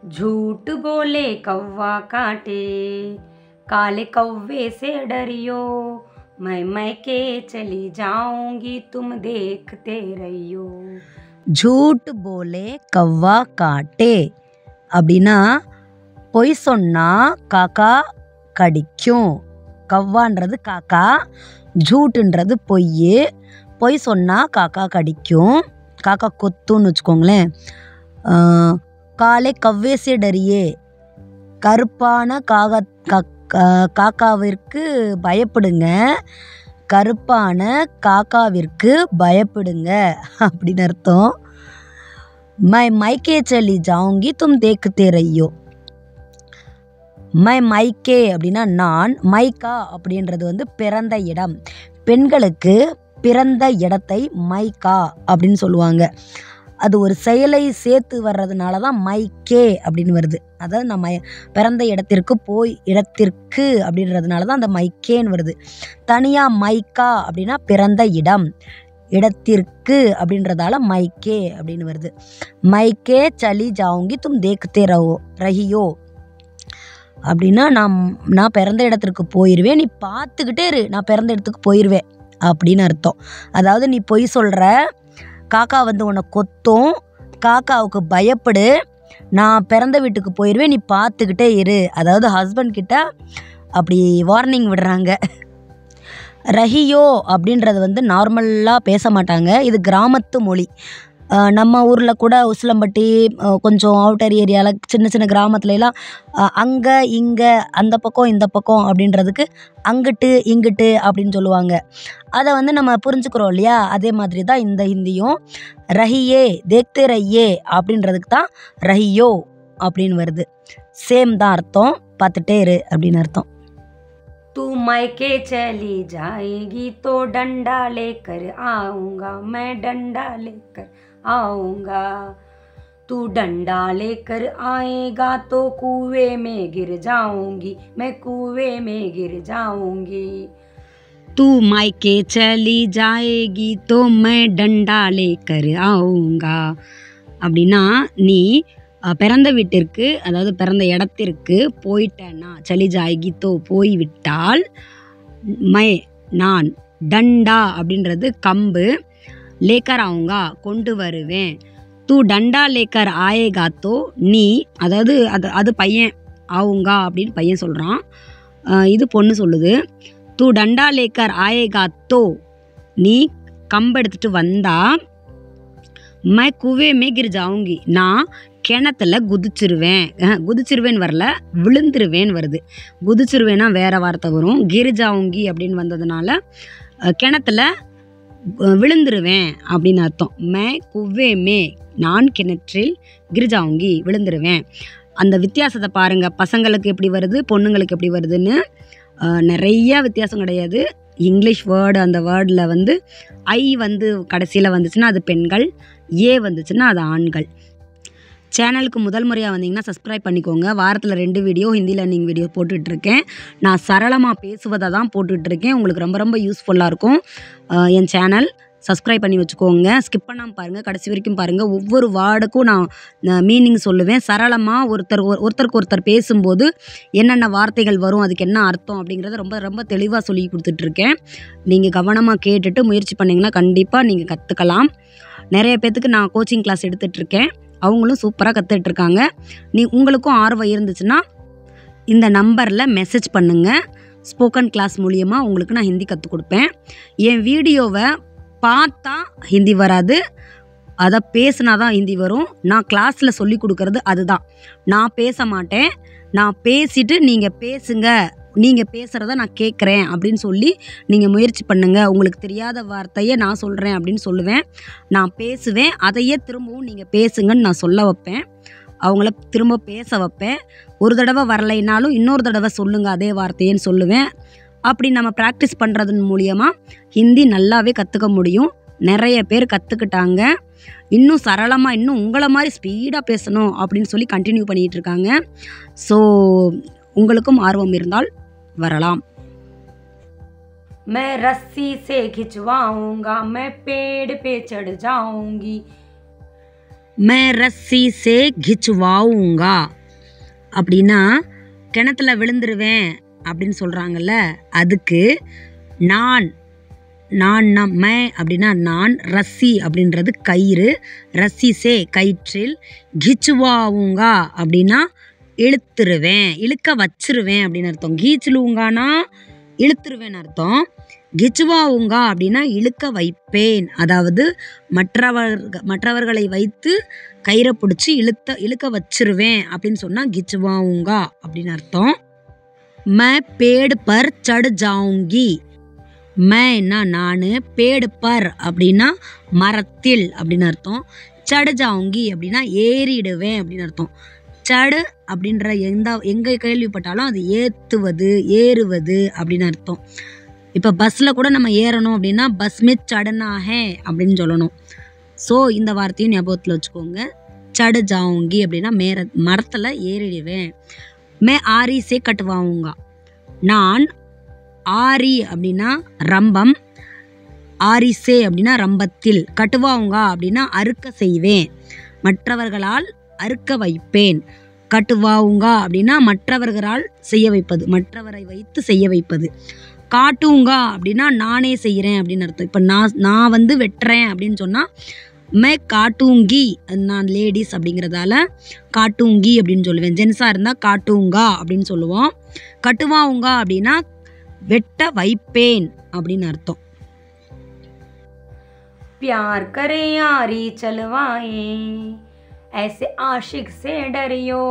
झूठ बोले कौवा काटे, काले कौवे से डरियो, मैं मैके चली जाऊंगी तुम देखते रहियो. झूठ बोले कौवा काटे அப்படின்னா பொய் சொன்னா காக்கா கடிக்கும். கவ்வான்றது காக்கா, ஜூட்டுன்றது பொய். பொய் சொன்னா காக்கா கடிக்கும், காக்கா கொத்துன்னு வச்சுக்கோங்களேன். காலை கவ்வேசே டரியே, கருப்பான காக்காவிற்கு பயப்படுங்க, கருப்பான காக்காவிற்கு பயப்படுங்க அப்படின்னு அர்த்தம். மை மைக்கே சலி ஜாவுங்கி தும் தேக்கத்தே ரய்யோ. மைக்கே அப்படின்னா நான், மைக்கா அப்படின்றது வந்து பிறந்த இடம். பெண்களுக்கு பிறந்த இடத்தை மைக்கா அப்படின்னு சொல்லுவாங்க. அது ஒரு செயலை சேர்த்து வர்றதுனால தான் மைக்கே அப்படின்னு வருது. அதாவது நம்ம பிறந்த இடத்திற்கு அப்படின்றதுனால தான் அந்த மைக்கேன்னு வருது. தனியாக மைக்கா அப்படின்னா பிறந்த இடம், இடத்திற்கு அப்படின்றதால மைக்கே அப்படின்னு வருது. மைக்கே சலி ஜாவுங்கி தும் தேக்கத்தே ரஹியோ அப்படின்னா நான் பிறந்த இடத்திற்கு போயிடுவேன், நீ பார்த்துக்கிட்டே இரு, நான் பிறந்த இடத்துக்கு போயிடுவேன் அப்படின்னு அர்த்தம். அதாவது நீ பொய் சொல்கிற, காக்கா வந்து உன்னை கொத்தும், காக்காவுக்கு பயப்படு, நான் பிறந்த வீட்டுக்கு போயிடுவேன், நீ பார்த்துக்கிட்டே இரு. அதாவது ஹஸ்பண்ட் கிட்ட அப்படி வார்னிங் விடுறாங்க. ரஹியோ அப்படின்றது வந்து நார்மலாக பேச மாட்டாங்க, இது கிராமத்து மொழி. நம்ம ஊரில் கூட உசிலம்பட்டி, கொஞ்சம் அவுட்டர் ஏரியாவில் சின்ன சின்ன கிராமத்துலலாம் அங்கே இங்கே அந்த பக்கம் இந்த பக்கம் அப்படின்றதுக்கு அங்கிட்டு இங்கிட்டு அப்படின்னு சொல்லுவாங்க. அதை வந்து நம்ம புரிஞ்சுக்கிறோம் இல்லையா? அதே மாதிரி தான் இந்த ஹிந்தியும். ரஹியே தேக்தே ரஹியே அப்படின்றதுக்கு தான் ரஹியோ அப்படின்னு வருது. சேம் தான் அர்த்தம், பார்த்துட்டே இரு அப்படின்னு அர்த்தம். तू मैके चली जाएगी तो डंडा लेकर आऊँगा, मैं डंडा लेकर आऊँगा. तू डंडा लेकर आएगा तो कुएं में गिर जाऊँगी, मैं कुएं में गिर जाऊँगी. तू मायके चली जाएगी तो मैं डंडा लेकर आऊँगा அப்படின்னா நீ பிறந்த வீட்டிற்கு, அதாவது பிறந்த இடத்திற்கு போயிட்டேன்னா, சலி ஜாய்கித்தோ போய்விட்டால், நான், டண்டா அப்படின்றது கம்பு, லேக்கர் ஆவுங்கா கொண்டு வருவேன், தூ டண்டா லேக்கர் ஆயேகாத்தோ நீ, அதாவது அது பையன், ஆவுங்கா அப்படின்னு பையன் சொல்கிறான், இது பொண்ணு சொல்லுது. தூ டண்டா லேக்கர் ஆயேகாத்தோ நீ கம்பு எடுத்துகிட்டு வந்தா, மை குவே மே கிர் ஜாவுங்கி நான் கிணத்துல குதிச்சிருவேன் வரல, விழுந்துருவேன் வருது. குதிச்சிருவேன்னா வேற வார்த்தை வரும். கிரிஜாவுங்கி அப்படின்னு வந்ததுனால கிணத்துல விழுந்துருவேன் அப்படின்னு அர்த்தம். மே குவே மே நான் கிணற்றில், கிரிஜாவுங்கி விழுந்துருவேன். அந்த வித்தியாசத்தை பாருங்கள், பசங்களுக்கு எப்படி வருது, பொண்ணுங்களுக்கு எப்படி வருதுன்னு. நிறைய வித்தியாசம் கிடையாது. இங்கிலீஷ் வேர்டு, அந்த வேர்டில் வந்து ஐ வந்து கடைசியில் வந்துச்சுன்னா அது பெண்கள், ஏ வந்துச்சுன்னா அது ஆண்கள். சேனலுக்கு முதல் முறையாக வந்தீங்கன்னா சப்ஸ்கிரைப் பண்ணிக்கோங்க. வாரத்தில் 2 வீடியோ ஹிந்தி லேர்னிங் வீடியோ போட்டுட்ருக்கேன். நான் சரளமாக பேசுவதை தான் போட்டுட்ருக்கேன். உங்களுக்கு ரொம்ப ரொம்ப யூஸ்ஃபுல்லாக இருக்கும். என் சேனல் சப்ஸ்கிரைப் பண்ணி வச்சுக்கோங்க. ஸ்கிப் பண்ணாமல் பாருங்கள், கடைசி வரைக்கும் பாருங்கள். ஒவ்வொரு வேர்டுக்கும் நான் மீனிங் சொல்லுவேன். சரளமாக ஒருத்தருக்கு ஒருத்தர் பேசும்போது என்னென்ன வார்த்தைகள் வரும், அதுக்கு என்ன அர்த்தம் அப்படிங்கிறத ரொம்ப ரொம்ப தெளிவாக சொல்லி கொடுத்துட்ருக்கேன். நீங்கள் கவனமாக கேட்டுட்டு முயற்சி பண்ணிங்கன்னா கண்டிப்பாக நீங்கள் கற்றுக்கலாம். நிறைய பேர்த்துக்கு நான் கோச்சிங் கிளாஸ் எடுத்துகிட்ருக்கேன், அவங்களும் சூப்பராக கற்றுட்ருக்காங்க. உங்களுக்கும் ஆர்வம் இருந்துச்சுன்னா இந்த நம்பரில் மெசேஜ் பண்ணுங்கள். ஸ்போக்கன் கிளாஸ் மூலியமாக உங்களுக்கு நான் ஹிந்தி கற்றுக் கொடுப்பேன். என் வீடியோவை பார்த்தா ஹிந்தி வராது, அதை பேசினா தான் ஹிந்தி வரும். நான் கிளாஸில் சொல்லி கொடுக்கறது அதுதான். நான் பேச மாட்டேன், நான் பேசிட்டு நீங்கள் பேசுங்க, நீங்கள் பேசுகிறத நான் கேட்குறேன் அப்படின்னு சொல்லி நீங்கள் முயற்சி பண்ணுங்கள். உங்களுக்கு தெரியாத வார்த்தையை நான் சொல்கிறேன் அப்படின்னு சொல்லுவேன், நான் பேசுவேன், அதையே திரும்பவும் நீங்கள் பேசுங்கன்னு நான் சொல்ல வைப்பேன். அவங்கள திரும்ப பேச வைப்பேன். ஒரு தடவை வரலைனாலும் இன்னொரு தடவை சொல்லுங்கள் அதே வார்த்தையேன்னு சொல்லுவேன். அப்படி நம்ம ப்ராக்டிஸ் பண்ணுறதன் மூலியமாக ஹிந்தி நல்லாவே கற்றுக்க முடியும். நிறைய பேர் கற்றுக்கிட்டாங்க. இன்னும் சரளமாக, இன்னும் உங்களை மாதிரி ஸ்பீடாக பேசணும் அப்படின்னு சொல்லி கண்டினியூ பண்ணிகிட்ருக்காங்க. ஸோ உங்களுக்கும் ஆர்வம் இருந்தால் வரலாம். मैं रस्सी से खिंचवाऊंगा, मैं पेड़ पे चढ़ जाऊंगी. मैं रस्सी से खिंचवाऊंगा அப்படின்னா கிணத்துல விழுந்துருவேன் அப்படின்னு சொல்கிறாங்கல்ல, அதுக்கு நான் நான்னா மே அப்படின்னா நான், ரஸ்ஸி அப்படின்றது கயிறு, ரஸ்ஸி சே கயிற்றில், கிச்சுவாவுங்கா அப்படின்னா இழுத்துருவேன், இழுக்க வச்சிருவேன் அப்படின்னு அர்த்தம். கீச்சுலுங்கானா இழுத்துருவேன் அர்த்தம். கிச்சுவாவுங்கா அப்படின்னா இழுக்க வைப்பேன், அதாவது மற்றவர்களை வைத்து கயிறை பிடிச்சி இழுக்க வச்சிருவேன் அப்படின்னு சொன்னால் கிச்சுவாவுங்கா அப்படின்னு அர்த்தம். மே பேடு பர் சடு ஜாவுங்கி, மேன்னா நான், பேடு பர் அப்படின்னா மரத்தில் அப்படின்னு அர்த்தம், சடு ஜாவுங்கி அப்படின்னா ஏறிடுவேன் அப்படின்னு அர்த்தம். சடு அப்படின்ற எங்கே கேள்விப்பட்டாலும் அது ஏறுவது அப்படின்னு அர்த்தம். இப்போ பஸ்ஸில் கூட நம்ம ஏறணும் அப்படின்னா பஸ் மே சடனா ஹே அப்படின்னு சொல்லணும். ஸோ இந்த வார்த்தையும் ஞாபகத்தில் வச்சுக்கோங்க. சடு ஜாவுங்கி அப்படின்னா மரத்தில் ஏறிடுவேன். மே ஆரி சே கட்டுவாவுங்கா, நான் ஆரி அப்படின்னா ரம்பம், ஆரிசே அப்படின்னா ரம்பத்தில், கட்டுவாவுங்கா அப்படின்னா அறுக்க செய்வேன், மற்றவர்களால் அறுக்க வைப்பேன். கட்டுவாவுங்கா அப்படின்னா மற்றவர்களால் செய்ய வைப்பது, மற்றவரை வைத்து செய்ய வைப்பது. காட்டுங்கா அப்படின்னா நானே செய்கிறேன் அப்படின்னு அர்த்தம். இப்போ நான் வந்து வெட்டுறேன் அப்படின்னு சொன்னால் மே காட்டூங்கி, நான் லேடிஸ் அப்படிங்கிறதால காட்டூங்கி அப்படின்னு சொல்லுவேன். ஜென்ஸாக இருந்தால் காட்டுங்கா அப்படின்னு சொல்லுவோம். கட்டுவாவுங்கா அப்படின்னா வெட்ட வைப்பேன் அப்படின்னு அர்த்தம். प्यार करे यारी चलवाए, ऐसे आशिक से डरियो,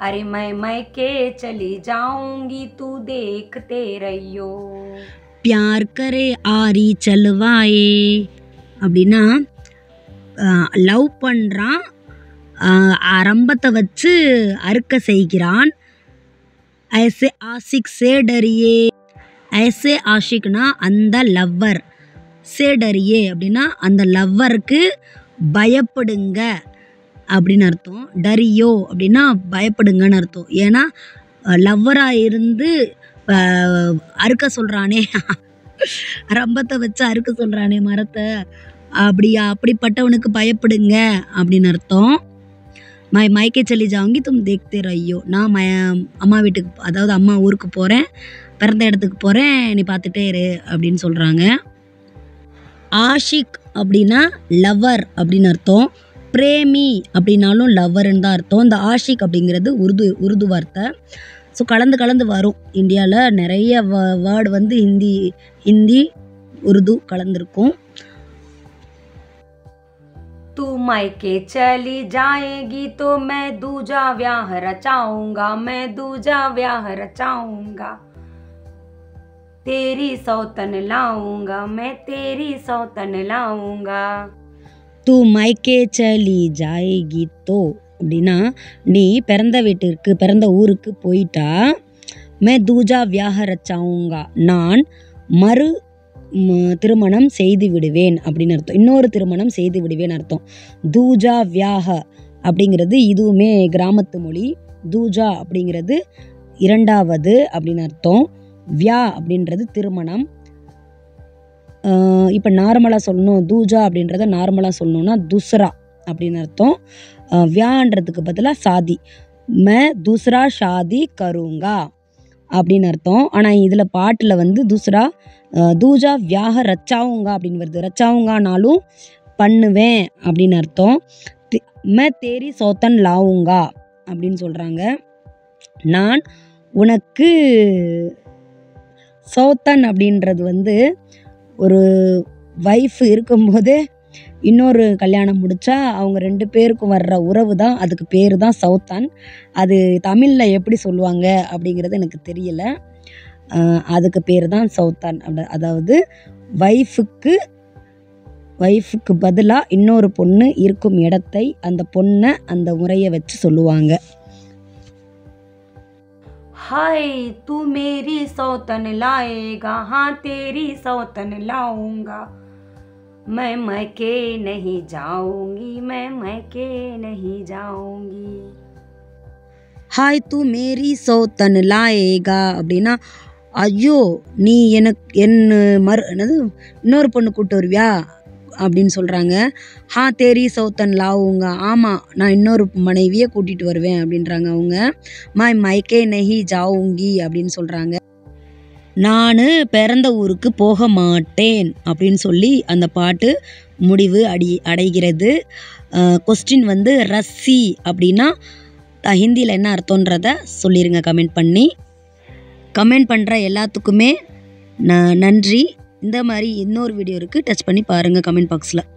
अरे मैं के चली जाऊंगी तू देखते रहियो. प्यार करे आरी चलवाए அப்படின்னா லவ் பண்ணுறான், ரம்பத்தை வச்சு அறுக்க செய்கிறான். ஐசே ஆஷிக் சே டரியே, ஐசே ஆஷிக்னா அந்த லவ்வர், சே டரியே அப்படின்னா அந்த லவ்வருக்கு பயப்படுங்க அப்படின்னு அர்த்தம். டரியோ அப்படின்னா பயப்படுங்கன்னு அர்த்தம். ஏன்னா லவ்வராக இருந்து அறுக்க சொல்கிறானே, ரம்பத்தை வச்சு அறுக்க சொல்கிறானே மரத்தை, அப்படிப்பட்டவனுக்கு பயப்படுங்க அப்படின்னு அர்த்தம். மைக்கே சொல்லி ஜாங்கி தும் தேக்தே ரய்யோ, நான் அம்மா வீட்டுக்கு, அதாவது அம்மா ஊருக்கு போகிறேன், பிறந்த இடத்துக்கு போகிறேன், நீ பார்த்துட்டே இரு அப்படின்னு சொல்கிறாங்க. ஆஷிக் அப்படின்னா லவர் அப்படின்னு அர்த்தம். பிரேமி அப்படின்னாலும் லவ்வர்ன்னு தான் அர்த்தம். இந்த ஆஷிக் அப்படிங்கிறது உருது வார்த்தை. ஸோ கலந்து வரும். இந்தியாவில் நிறைய வேர்டு வந்து ஹிந்தி உருது கலந்துருக்கும். तू मायके चली जाएगी तो मैं दूजा ब्याह रचाऊंगा, मैं दूजा ब्याह रचाऊंगा, तेरी सौतन लाऊंगा, मैं तेरी सौतन लाऊंगा. तू मायके चली जाएगी तो அப்படின்னா நீ பிறந்த ஊருக்கு போயிட்டா, மே தூஜா வியாஹ ரச்சாவுங்கா நான் மறு திருமணம் செய்து விடுவேன் அப்படின்னு அர்த்தம். இன்னொரு திருமணம் செய்து விடுவேன் அர்த்தம். தூஜா வியாஹ அப்படிங்கிறது இதுவுமே கிராமத்து மொழி. தூஜா அப்படிங்கிறது இரண்டாவது அப்படின்னு அர்த்தம். வியா அப்படின்றது திருமணம். இப்போ நார்மலாக சொல்லணும், தூஜா அப்படின்றத நார்மலாக சொல்லணும்னா துஸ்ரா அப்படின்னு அர்த்தம். வியான்றதுக்கு பதிலாக சாதி, மே துஸ்ரா ஷாதி கருங்கா அப்படின்னு அர்த்தம். ஆனால் இதில் பாட்டில் வந்து தூஜா வியாக ரச்சாவுங்கா அப்படின்னு வருது. ரச்சாவுங்கானாலும் பண்ணுவேன் அப்படின்னு அர்த்தம். மே தேரி சௌத்தன் லாவுங்கா அப்படின்னு சொல்கிறாங்க. நான் உனக்கு சௌத்தன் அப்படின்றது வந்து ஒரு வைஃப் இருக்கும்போது இன்னொரு கல்யாணம் முடித்தா அவங்க 2 பேருக்கும் வர்ற உறவு தான், அதுக்கு பேர் தான் சௌத்தன். அது தமிழில் எப்படி சொல்லுவாங்க அப்படிங்கிறது எனக்கு தெரியல. அதுக்கு பேர் தான் சௌத்தான். அதாவது வைஃபுக்கு பதிலாக இன்னொரு பொண்ணு இருக்கும் இடத்தை, அந்த பொண்ணை அந்த முறையை வச்சு சொல்லுவாங்க. हाय तू मेरी सौतन लाएगा, हाँ तेरी सौतन लाऊंगा, मैं मैके नहीं जाऊंगी, मैं मैके नहीं जाऊंगी. ஹாய் தூ மேரி சௌத்தன் லாயேகா அப்படின்னா ஐயோ நீ எனக்கு இன்னொரு பொண்ணு கூப்பிட்டு வருவியா அப்படின்னு சொல்கிறாங்க. ஹா தேரி சௌத்தன் லாவுங்க, ஆமாம் நான் இன்னொரு மனைவியை கூட்டிகிட்டு வருவேன் அப்படின்றாங்க அவங்க. மை மைக்கே நெஹி ஜாவுங்கி அப்படின்னு சொல்கிறாங்க. நான் பிறந்த ஊருக்கு போக மாட்டேன் அப்படின்னு சொல்லி அந்த பாட்டு முடிவு அடைகிறது. கொஸ்டின் வந்து ரஸ்ஸி அப்படின்னா ஹிந்தியில் என்ன அர்த்தன்றதை சொல்லிடுங்க கமெண்ட் பண்ணி. கமெண்ட் பண்ணுற எல்லாத்துக்குமே நன்றி. இந்த மாதிரி இன்னொரு வீடியோ இருக்குது, டச் பண்ணி பாருங்கள் கமெண்ட் பாக்ஸில்.